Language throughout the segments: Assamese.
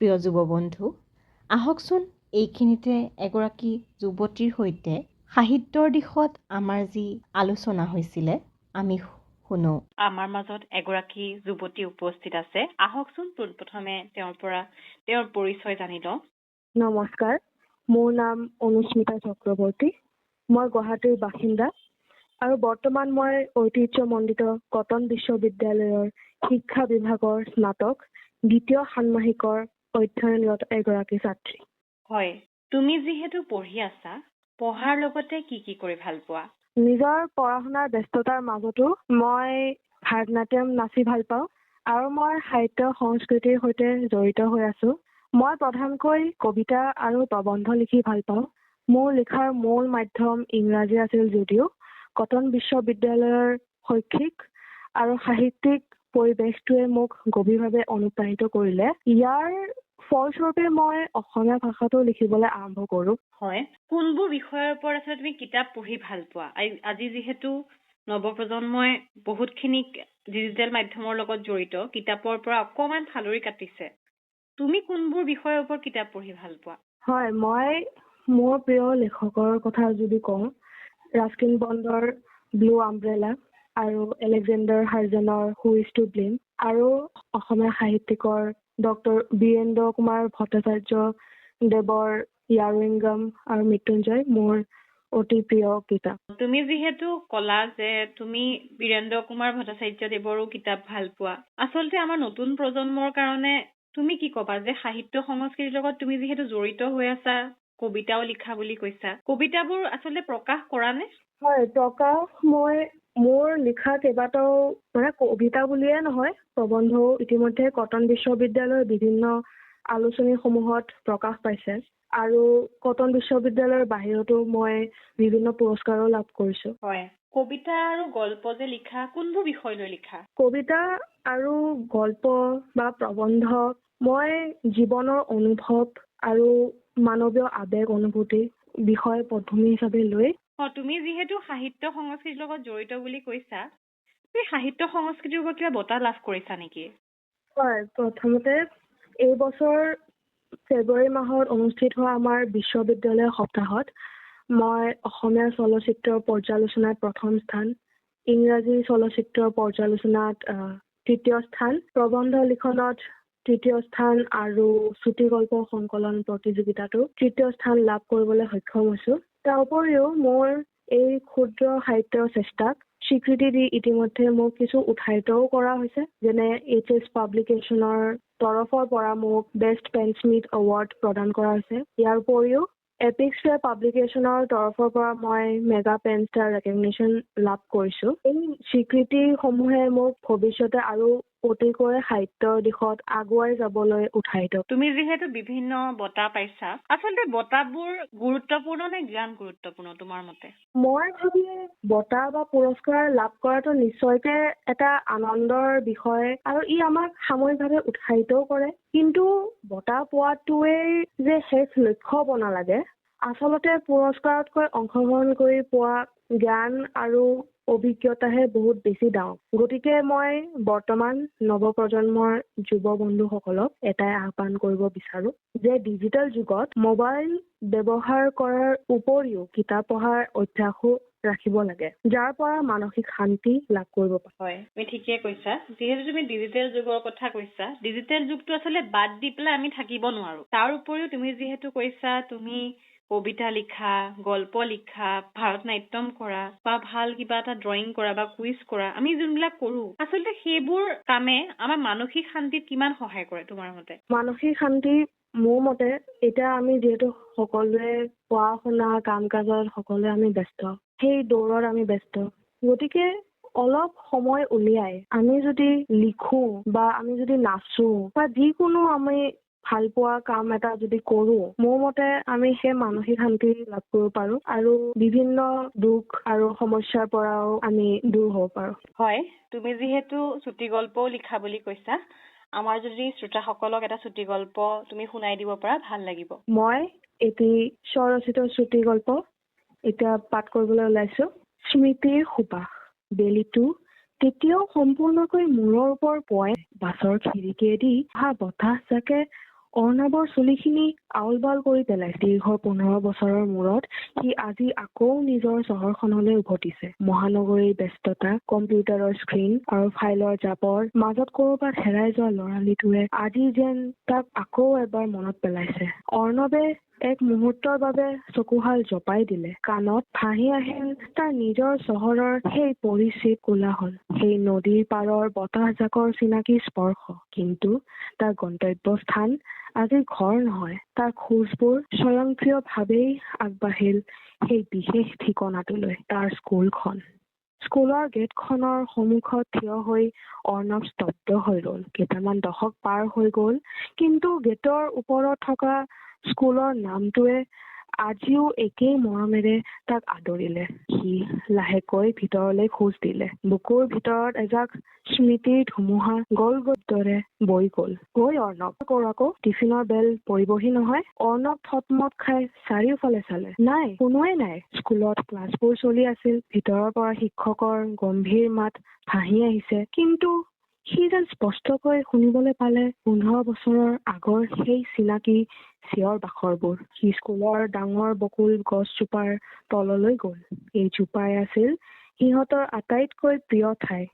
প্ৰিয় যুৱ বন্ধু, আহকচোন এইখিনিতে এগৰাকী যুৱতীৰ সৈতে সাহিত্যৰ দিশত আমাৰ যি আলোচনা হৈছিলে আমি শুনো। আমাৰ মাজত এগৰাকী যুৱতী উপস্থিত আছে। আহকচোন পোনপ্ৰথমে তেওঁৰ পৰা তেওঁৰ পৰিচয় জানি লওঁ। নমস্কাৰ, মোৰ নাম অনুস্মিতা চক্ৰৱৰ্তী। মই গুৱাহাটীৰ বাসিন্দা আৰু বৰ্তমান মই ঐতিহ্যমণ্ডিত কটন বিশ্ববিদ্যালয়ৰ শিক্ষা বিভাগৰ স্নাতক দ্বিতীয় ষান্মাসিকৰ অধ্যয়নৰত এগৰাকী ছাত্ৰী। হয়, তুমি যিহেতু পঢ়ি আছা, পঢ়াৰ লগতে কি কি কৰি ভাল পোৱা? নিজৰ পঢ়া শুনাৰ ব্যস্ততাৰ মাজতো মই ভাৰতনাট্যম নাচি ভাল পাওঁ আৰু মই সাহিত্য সংস্কৃতিৰ সৈতে জড়িত হৈ আছো। মই প্ৰধানকৈ কবিতা আৰু প্ৰবন্ধ লিখি ভাল পাওঁ। মোৰ লিখাৰ মূল মাধ্যম ইংৰাজী আছিল যদিও কটন বিশ্ববিদ্যালয়ৰ শৈক্ষিক আৰু সাহিত্যিক পৰিৱেশটোৱে মোক গভীৰভাৱে অনুপ্ৰাণিত কৰিলে। ইয়াৰ ফলস্বৰূপে মই অসমীয়া ভাষাটো লিখিবলৈ আৰম্ভ কৰোঁ। হয়, কোনবোৰ বিষয়ৰ ওপৰত আচলতে তুমি কিতাপ পঢ়ি ভাল পোৱা? আজি যিহেতু নৱপ্ৰজন্মই বহুতখিনি ডিজিটেল মাধ্যমৰ লগত জড়িত, কিতাপৰ পৰা অকমান ফালৰি কাটিছে। তুমি কোনবোৰ বিষয়ৰ ওপৰত কিতাপ পঢ়ি ভাল পোৱা? হয়, মই মোৰ প্ৰিয় লেখকৰ কথা যদি কওঁ, ৰাস্কিন বণ্ডৰ ব্লু আমব্ৰেলা আৰু এলেকজেণ্ডাৰ হাৰ্জেনৰ হু ইজ টু ব্লেম আৰু অসমীয়া সাহিত্যিকৰ ডক্টৰ বীৰেন্দ্ৰ কুমাৰ ভট্টাচাৰ্য দেৱৰ ইয়াৰুইংগাম আৰু মৃত্যুঞ্জয় মোৰ অতি প্ৰিয় কিতাপ। তুমি যিহেতু কলা যে তুমি বীৰেন্দ্ৰ কুমাৰ ভট্টাচাৰ্য দেৱৰো কিতাপ ভাল পোৱা, আচলতে আমাৰ নতুন প্ৰজন্মৰ কাৰণে তুমি কি কবা যে সাহিত্য সংস্কৃতিৰ লগত তুমি যিহেতু জড়িত হৈ আছা, কবিতাও লিখা বুলি কৈছা, কবিতাবোৰ আচলতে প্ৰকাশ কৰা নে? হয়, প্ৰকাশ মই মোৰ লিখা কেইবাটাও কবিতা বুলিয়ে নহয়, প্ৰবন্ধও ইতিমধ্যে কটন বিশ্ববিদ্যালয়ৰ বিভিন্ন আলোচনীসমূহত প্ৰকাশ পাইছে আৰু কটন বিশ্ববিদ্যালয়ৰ বাহিৰতো মই বিভিন্ন পুৰস্কাৰো লাভ কৰিছো। হয়, কবিতা আৰু গল্প যে লিখা, কোনবোৰ বিষয় লৈ লিখা? কবিতা আৰু গল্প বা প্ৰবন্ধ মই জীৱনৰ অনুভৱ আৰু মানৱীয় আবেগ অনুভূতি বিষয় পদ্ধতি হিচাপে লৈ। তুমি যিহেতু সাহিত্য সংস্কৃতিৰ লগত জড়িত বুলি কৈছা, তুমি সাহিত্য সংস্কৃতিৰ ওপৰত কিবা বঁটা লাভ কৰিছা নেকি? হয়, প্ৰথমতে এই বছৰ ফেব্ৰুৱাৰী মাহত অনুষ্ঠিত হোৱা আমাৰ বিশ্ববিদ্যালয় সপ্তাহত মই অসমীয়া চলচ্চিত্ৰ পৰ্যালোচনাত প্ৰথম স্থান, ইংৰাজী চলচ্চিত্ৰ পৰ্যালোচনাত তৃতীয় স্থান, প্ৰবন্ধ লিখনত তৃতীয় স্থান আৰু চুটি গল্প সংকলন প্ৰতিযোগিতাতো তৃতীয় স্থান লাভ কৰিবলৈ সক্ষম হৈছো। তাৰ উপৰিও মোৰ এই ক্ষুদ্ৰ সাহিত্যৰ চেষ্টাক স্বীকৃতি দি ইতিমধ্যে মোক কিছু উৎসাহিতও কৰা হৈছে, যেনে HS পাব্লিকেশ্যনৰ তৰফৰ পৰা মোক বেষ্ট পেনস্মিথ এৱাৰ্ড প্ৰদান কৰা হৈছে। ইয়াৰ উপৰিও এপিক্স পাব্লিকেশ্যনৰ তৰফৰ পৰা মই মেগা পেন ষ্টাৰ ৰেকগনিশ্যন লাভ কৰিছো। এই স্বীকৃতিসমূহে মোক ভৱিষ্যতে আৰু অতিকৈ সাহিত্যৰ দিশত আগুৱাই যাবলৈ উৎসাহিত। তুমি যিহেতু বিভিন্ন বঁটা পাইছা, আচলতে বঁটাবোৰ গুৰুত্বপূৰ্ণ নে জ্ঞান গুৰুত্বপূৰ্ণ তোমাৰ মতে? মই ভাবি বঁটা বা পুৰস্কাৰ লাভ কৰাটো নিশ্চয়কে এটা আনন্দৰ বিষয় আৰু ই আমাক সাময়িকভাৱে উৎসাহিতও কৰে, কিন্তু বঁটা পোৱাটোৱেই যে শেষ লক্ষ্য হ'ব নালাগে। আচলতে পুৰস্কাৰতকৈ অংশগ্ৰহণ কৰি পোৱা জ্ঞান আৰু অভিজ্ঞতাহে বহুত বেছি ডাঙৰ। গতিকে মই বৰ্তমান নৱপ্ৰজন্মৰ যুৱ বন্ধুসকলক এটাই আহ্বান কৰিব বিচাৰো যে ডিজিটেল যুগত মোবাইল ব্যৱহাৰ কৰাৰ উপৰিও কিতাপ পঢ়াৰ অভ্যাসো ৰাখিব লাগে, যাৰ পৰা মানসিক শান্তি লাভ কৰিব পাৰে। হয়, তুমি ঠিকে কৈছা। যিহেতু তুমি ডিজিটেল যুগৰ কথা কৈছা, ডিজিটেল যুগটো আচলতে বাদ দি পেলাই আমি থাকিব নোৱাৰো। তাৰ উপৰিও তুমি যিহেতু কৈছা তুমি কবিতা লিখা, গল্প লিখা, ভাৰতনাট্যম কৰা বা ভাল কিবা এটা ড্ৰয়িং কৰা বা কুইজ কৰা, আমি যোনবিলাক কৰো, আচলতে সেইবোৰ কামে আমাৰ মানসিক শান্তিত কিমান সহায় কৰে তোমাৰ মতে? মানসিক শান্তি মোৰ মতে, এতিয়া আমি যিহেতু সকলোৱে পঢ়া শুনা কাম কাজত সকলোৱে আমি ব্যস্ত, সেই দৌৰত আমি ব্যস্ত, গতিকে অলপ সময় উলিয়াই আমি যদি লিখো বা আমি যদি নাচো বা যিকোনো আমি ভাল পোৱা কাম এটা যদি কৰো, মোৰ মতে আমি সেই মানসিক শান্তি লাভ কৰিব পাৰো আৰু বিভিন্ন দুখ আৰু সমস্যাৰ পৰাও আমি দূৰ হ'ব পাৰো। হয়, তুমি যিহেতু চুটি গল্পও লিখা বুলি কৈছা, আমাৰ যদি শ্ৰোতাসকলক এটা চুটি গল্প তুমি শুনাই দিব পাৰা ভাল লাগিব। মই এটি স্বৰচিত চুটি গল্প এতিয়া পাঠ কৰিবলৈ ওলাইছো। স্মৃতিৰ সুবাস, বেলিটো তেতিয়াও সম্পূৰ্ণকৈ মূৰৰ ওপৰ পৰে, বাছৰ খিৰিকীয়েদি অহা বতাহ জাকে অৰ্ণৱৰ চুলিখিনি আউল বাউল কৰি পেলাইছে। দীৰ্ঘ 15 বছৰৰ মূৰত সি আজি আকৌ নিজৰ চহৰখনলৈ উভতিছে। মহানগৰীৰ ব্যস্ততা, কম্পিউটাৰৰ স্ক্ৰীণ আৰু ফাইলৰ জাবৰ মাজত কৰবাত হেৰাই যোৱা ল'ৰালিটোৱে আজি যেন তাক আকৌ এবাৰ মনত পেলাইছে। অৰ্ণৱে এক মুহূৰ্তৰ বাবে চকুহাল জপাই দিলে। কাণত ভাহি আহিল তাৰ নিজৰ চহৰৰ সেই পৰিচিত কোলাহল, সেই নদীৰ পাৰৰ বতাহজাকৰ চিনাকি স্পৰ্শ। কিন্তু তাৰ গন্তব্যস্থান আজি ঘৰ নহয়। তাৰ খোজবোৰ স্বয়ংক্ৰিয়ভাৱেই আগবাঢ়িল সেই বিশেষ ঠিকনাটোলৈ, তাৰ স্কুলখন। স্কুলৰ গেটখনৰ সন্মুখত থিয় হৈ অৰ্ণৱ স্তব্ধ হৈ ৰ'ল। কেইটামান দশক পাৰ হৈ গ'ল, কিন্তু গেটৰ ওপৰত থকা স্কুলৰ নামটোৱে আজিও একেই মৰমেৰে তাক আদৰিলে। সি লাহেকৈ ভিতৰলৈ খোজ দিলে। বুকুৰ ভিতৰত এজাক স্মৃতিৰ ধুমুহা গল দৰে বৈ গ'ল। ঐ অৰ্ণৱ, আকৌ টিফিনৰ বেল পৰিবহি নহয়। অৰ্ণৱ থতমত খাই চাৰিওফালে চালে। নাই, কোনোৱে নাই। স্কুলত ক্লাছবোৰ চলি আছিল। ভিতৰৰ পৰা শিক্ষকৰ গম্ভীৰ মাত ভাহি আহিছে। কিন্তু সি যেন স্পষ্টকৈ শুনিবলৈ পালে 15 বছৰৰ আগৰ সেই চিনাকি চিঞৰ বাখৰবোৰ। সি স্কুলৰ ডাঙৰ বকুল গছজোপাৰ তললৈ গ'ল। এই জোপাই আছিল সিহঁতৰ আটাইতকৈ প্ৰিয় ঠাই।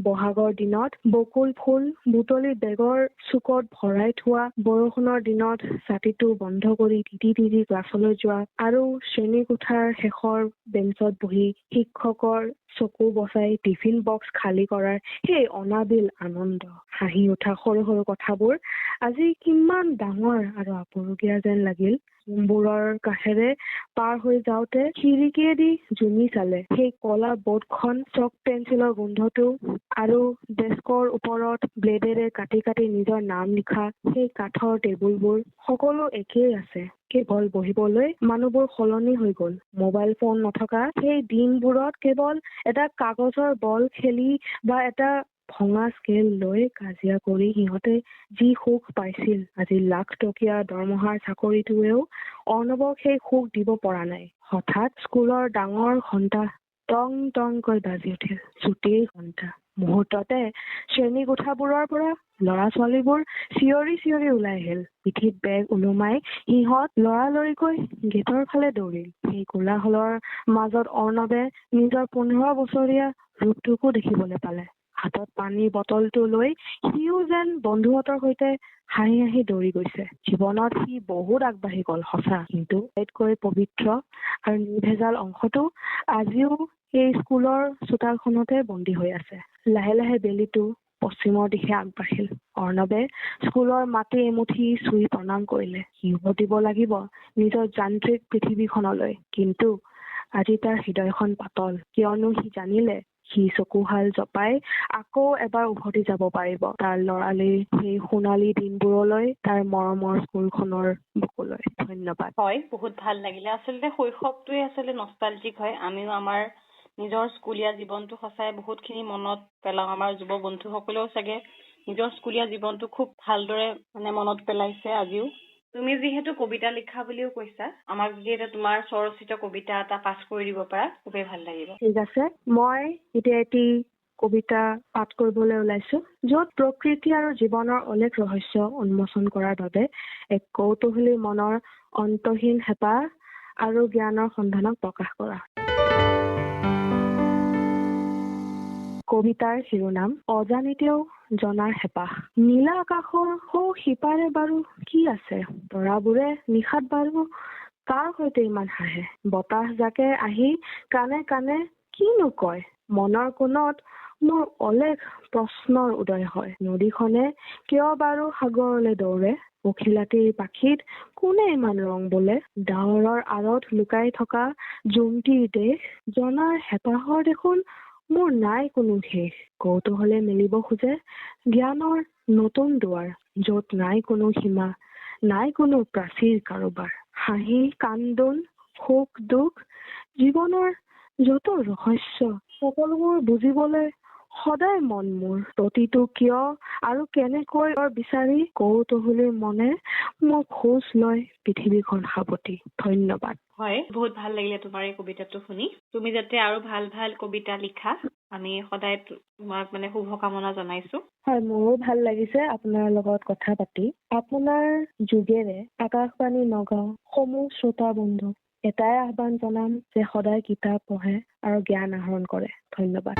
বহাগৰ দিনত বকুল ফুল বুটলি বেগৰ চুকত ভৰাই থোৱা, বৰষুণৰ দিনত ছাতিটো বন্ধ কৰি তিতি ক্লাছলৈ যোৱা, আৰু শ্ৰেণীকোঠাৰ শেষৰ বেঞ্চত বহি শিক্ষকৰ চকু বচাই টিফিন বক্স খালী কৰাৰ সেই অনাবিল আনন্দ। হাঁহি উঠা সৰু সৰু কথাবোৰ আজি কিমান ডাঙৰ আৰু আপুৰুগীয়া যেন লাগিল। বোৰৰ কাষেৰে পাৰ হৈ যাওঁতে খিৰিকীয়েদি জুমি চালে সেই কলা বৰ্ডখন, চক পেঞ্চিলৰ গোন্ধটো, আৰু ডেস্কৰ ওপৰত ব্লেডেৰে কাটি কাটি নিজৰ নাম লিখা সেই কাঠৰ টেবুলবোৰ। সকলো একেই আছে, কেৱল বহিবলৈ মানুহবোৰ সলনি হৈ গ'ল। মোবাইল ফোন নথকা সেই দিনবোৰত কেৱল এটা কাগজৰ বল খেলি বা এটা ভঙা স্কেল লৈ কাজিয়া কৰি সিহঁতে যি সুখ পাইছিল, আজি লাখ টকীয়া দৰমহাৰ চাকৰিটোৱেও অৰ্ণৱক সেই সুখ দিব পৰা নাই। হঠাৎ স্কুলৰ ডাঙৰ ঘণ্টা টং টংকৈ বাজি উঠিল। ছুটিৰ ঘণ্টা। মুহূৰ্ততে শ্ৰেণীকোঠাবোৰৰ পৰা ল'ৰা ছোৱালীবোৰ চিঞৰি চিঞৰি ওলাই আহিল। পিঠিত বেগ ওলোমাই সিহঁত লৰালৰিকৈ গেটৰ ফালে দৌৰিল। সেই কোলাহলৰ মাজত অৰ্ণৱে নিজৰ 15 বছৰীয়া ৰূপটোকো দেখিবলৈ পালে। হাতত পানীৰ বটলটো লৈ সিও যেন বন্ধুহঁতৰ সৈতে হাঁহি হাঁহি দৌৰি গৈছে। জীৱনত সি বহুত আগবাঢ়ি গ'ল সঁচা, কিন্তু আটাইতকৈ পবিত্ৰ আৰু নিৰ্ভেজাল অংশটো আজিও এই স্কুলৰ চোতালখনতে বন্দী হৈ আছে। লাহে লাহে বেলিটো পশ্চিমৰ দিশে আগবাঢ়িল। অৰ্ণৱে স্কুলৰ মাটি এমুঠি চুই প্ৰণাম কৰিলে। সি উভতিব লাগিব নিজৰ যান্ত্ৰিক পৃথিৱীখনলৈ, কিন্তু আজি তাৰ হৃদয়খন পাতল, কিয়নো সি জানিলে সি চকুহাল জপাই আকৌ এবাৰ উভতি যাব পাৰিব তাৰ ল'ৰালিৰ সেই সোণালী দিনবোৰলৈ, তাৰ মৰমৰ স্কুলখনৰ বুকুলৈ। ধন্যবাদ। হয়, বহুত ভাল লাগিলে। আচলতে শৈশৱটোৱে আচলতে নষ্টালজিক হয়। আমিও আমাৰ নিজৰ স্কুলীয়া জীৱনটো সঁচাই বহুতখিনি মনত পেলাওঁ। আমাৰ যুৱ বন্ধুসকলেও চাগে নিজৰ স্কুলীয়া জীৱনটো খুব ভালদৰে মনত পেলাইছে আজিও। তুমি যিহেতু কবিতা লিখা বুলিও কৈছা, আমাক যদি এটা তোমাৰ স্বৰচিত কবিতা এটা পাঠ কৰি দিব পাৰা খুবেই ভাল লাগিব। ঠিক আছে, মই এতিয়া এটি কবিতা পাঠ কৰিবলৈ ওলাইছো, য'ত প্ৰকৃতি আৰু জীৱনৰ অলেখ ৰহস্য উন্মোচন কৰাৰ বাবে এক কৌতূহলী মনৰ অন্তহীন হেঁপাহ আৰু জ্ঞানৰ সন্ধানক প্ৰকাশ কৰা। কবিতাৰ শিৰোনাম অজানিতেও জনাৰ হেঁপাহ। নীলা আকাশৰ সৌ সিপাৰে বাৰু কি আছে? তৰাবোৰে নিশাত বাৰু কাৰ সৈতে ইমান হাঁহে? বতাহ জাকে আহি কাণে কাণে কিনো কয়? মনৰ কোণত মোৰ অলেখ প্ৰশ্নৰ উদয় হয়। নদীখনে কিয় বাৰু সাগৰলৈ দৌৰে? পখিলাটিৰ পাখিত কোনে ইমান ৰং বোলে? ডাৱৰৰ আঁৰত লুকাই থকা জুমটিৰ দেশ জনাৰ হেঁপাহৰ দেখোন মোৰ নাই কোনো শেষ। কৌতূহলে মেলিব খোজে জ্ঞানৰ নতুন দুৱাৰ, য'ত নাই কোনো সীমা, নাই কোনো প্ৰাচীৰ কাৰোবাৰ। হাঁহি কান্দোন সুখ দুখ জীৱনৰ যত ৰহস্য সকলোবোৰ বুজিবলৈ সদায় মন মোৰ প্ৰতিটো কিয় আৰু কেনেকৈ বিচাৰি কৌতূহলী মনে মোৰ খোজ লয় পৃথিৱীখন সাৱটি। ধন্যবাদ। হয়, বহুত ভাল লাগিলে তোমাৰ এই কবিতাটো শুনি। তুমি যাতে আৰু ভাল ভাল কবিতা লিখা, আমি সদায় তোমাক মানে শুভকামনা জনাইছো। হয়, মোৰো ভাল লাগিছে আপোনাৰ লগত কথা পাতি। আপোনাৰ যোগেৰে আকাশবাণী নগাঁও সমূহ শ্ৰোতা বন্ধু এটাই আহ্বান জনাম যে সদায় কিতাপ পঢ়ে আৰু জ্ঞান আহৰণ কৰে। ধন্যবাদ।